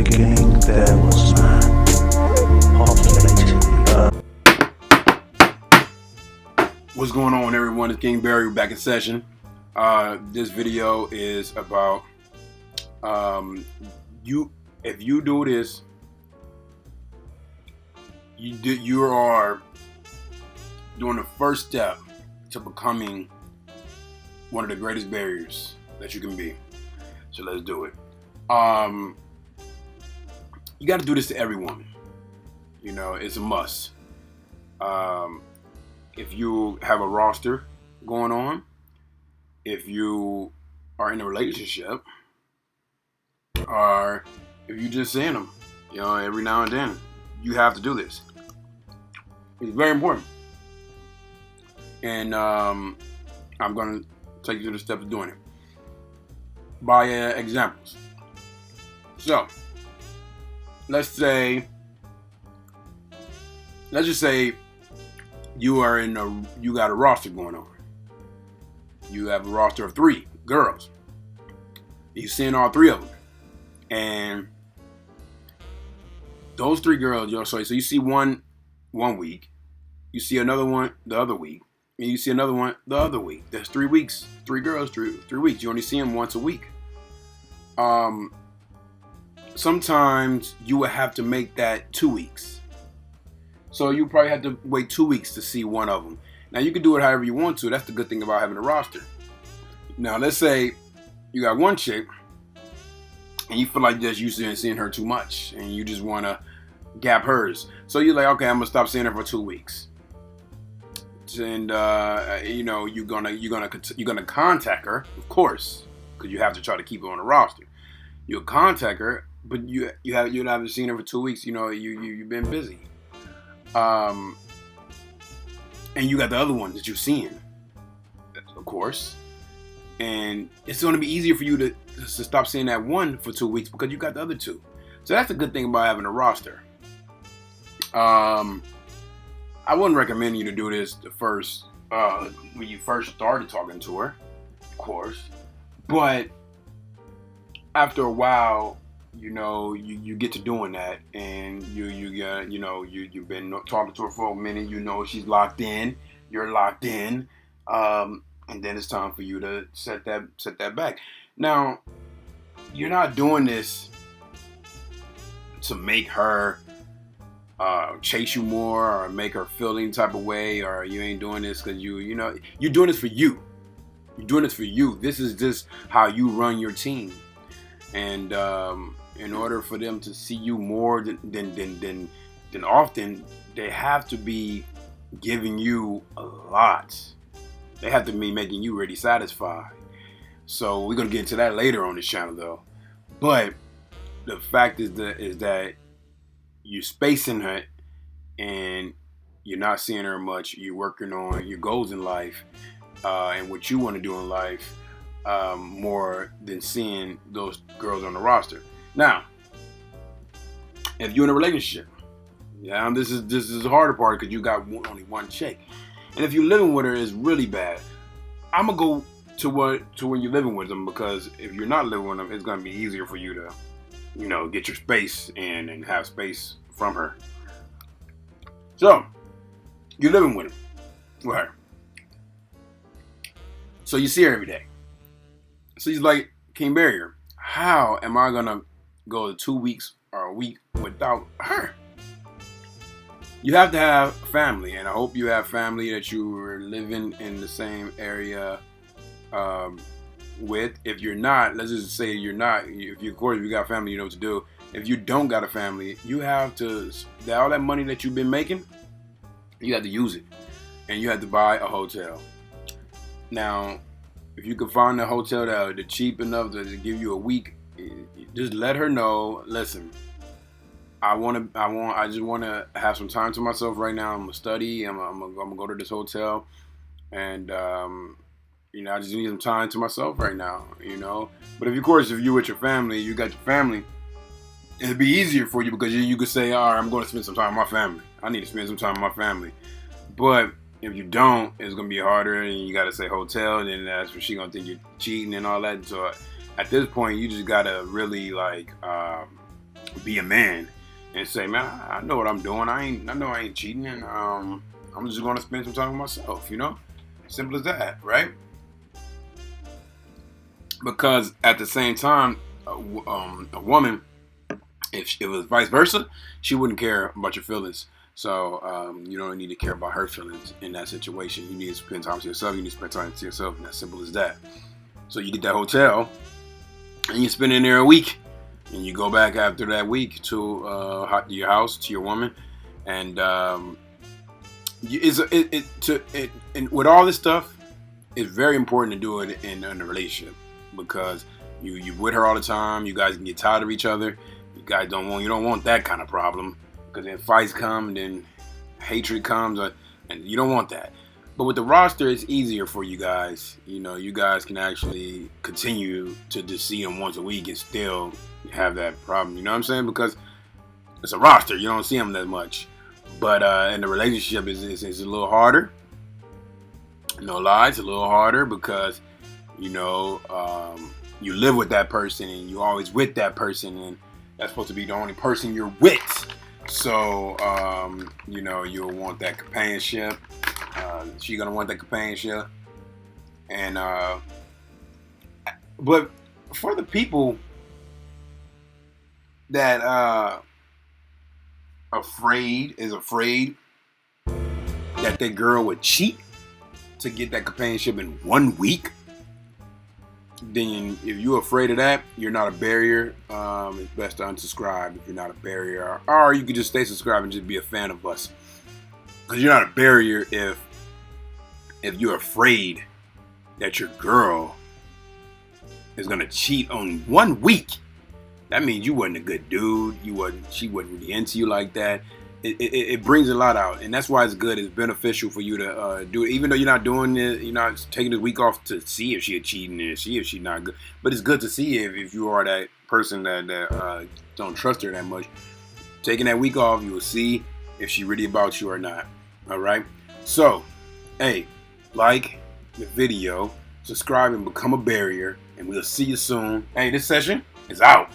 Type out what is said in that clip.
beginning there was man, populating the earth. What's going on, everyone? It's King Barry. We're back in session. This video is about if you do this, you are doing the first step to becoming one of the greatest barriers that you can be. So let's do it. You got to do this to every woman. You know, it's a must. If you have a roster going on, if you are in a relationship, or if you just seeing them, you know, every now and then, you have to do this. It's very important. And I'm going to take you through the steps of doing it by examples. So, let's just say you got a roster going on. You have a roster of 3 girls. You're seeing all 3 of them. And those 3 girls, so you see one week, you see another one the other week, and you see another one the other week. That's 3 weeks. 3 girls, 3 weeks. You only see them once a week. Sometimes you would have to make that 2 weeks. So you probably have to wait 2 weeks to see one of them. Now you can do it however you want to. That's the good thing about having a roster. Now let's say you got one chick and you feel like just you seeing her too much and you just want to gap hers. So you're like, okay, I'm gonna stop seeing her for 2 weeks. And you know, you're gonna contact her, of course, because you have to try to keep her on the roster. You'll contact her, but you haven't seen her for 2 weeks. You know, you've been busy. And you got the other one that you're seeing, of course. And it's going to be easier for you to stop seeing that one for 2 weeks because you got the other 2. So that's the good thing about having a roster. I wouldn't recommend you to do this when you first started talking to her, of course. But after a while, you know, you get to doing that, and you've been talking to her for a minute. You know she's locked in. You're locked in, and then it's time for you to set that back. Now, you're not doing this to make her chase you more or make her feel any type of way, or you ain't doing this because you're doing this for you. You're doing this for you. This is just how you run your team, and in order for them to see you more than often, they have to be giving you a lot. They have to be making you really satisfied. So we're gonna get into that later on this channel, though. But the fact is that you're spacing her, and you're not seeing her much. You're working on your goals in life and what you want to do in life more than seeing those girls on the roster. Now, if you're in a relationship, this is the harder part because you got only one chick, and if you're living with her, it's really bad. I'm gonna go to when you're living with them, because if you're not living with them, it's gonna be easier for you to, get your space and have space from her. So you're living with her. So you see her every day. So he's like, King Barrier, how am I gonna go 2 weeks or a week without her? You have to have family, and I hope you have family that you are living in the same area with. If you're not, let's just say you're not. If you got family, you know what to do. If you don't got a family, you have to, all that money that you've been making, you have to use it, and you have to buy a hotel. Now, if you can find a hotel that's cheap enough to give you a week, just let her know, listen, I just want to have some time to myself right now. I'm gonna study. I'm gonna go to this hotel, and I just need some time to myself right now. But if you're with your family, you got your family, it'd be easier for you because you could say, all right, I'm going to spend some time with my family. I need to spend some time with my family. But if you don't, it's gonna be harder, and you gotta say hotel, and then that's when she gonna think you're cheating and all that. So at this point, you just gotta really be a man and say, man, I know what I'm doing. I know I ain't cheating, and I'm just gonna spend some time with myself. Simple as that, right? Because at the same time, a woman, if it was vice versa, she wouldn't care about your feelings. So you don't need to care about her feelings in that situation. You need to spend time to yourself. You need to spend time to yourself, and that's simple as that. So you get that hotel, and you spend in there a week, and you go back after that week to your house, to your woman, and and with all this stuff, it's very important to do it in a relationship, because you with her all the time. You guys can get tired of each other. You don't want that kind of problem, because then fights come, and then hatred comes, and you don't want that. But with the roster, it's easier for you guys. You guys can actually continue to just see them once a week and still have that problem. You know what I'm saying? Because it's a roster. You don't see them that much. But in the relationship, it's a little harder. No lie, it's a little harder because, you live with that person and you're always with that person, and that's supposed to be the only person you're with. So, you'll want that companionship. She's gonna want that companionship, and but for the people that afraid that their girl would cheat to get that companionship in 1 week, then if you're afraid of that, you're not a barrier. It's best to unsubscribe if you're not a barrier, or you could just stay subscribed and just be a fan of us. Because you're not a barrier if you're afraid that your girl is gonna cheat on 1 week. That means you wasn't a good dude. She wasn't really into you like that. It brings a lot out, and that's why it's good. It's beneficial for you to do it, even though you're not doing it. You're not taking this week off to see if she's cheating and if she's not good. But it's good to see if you are that person that don't trust her that much. Taking that week off, you will see if she really about you or not. All right. So, hey, like the video, subscribe, and become a barrier, and we'll see you soon. Hey, this session is out.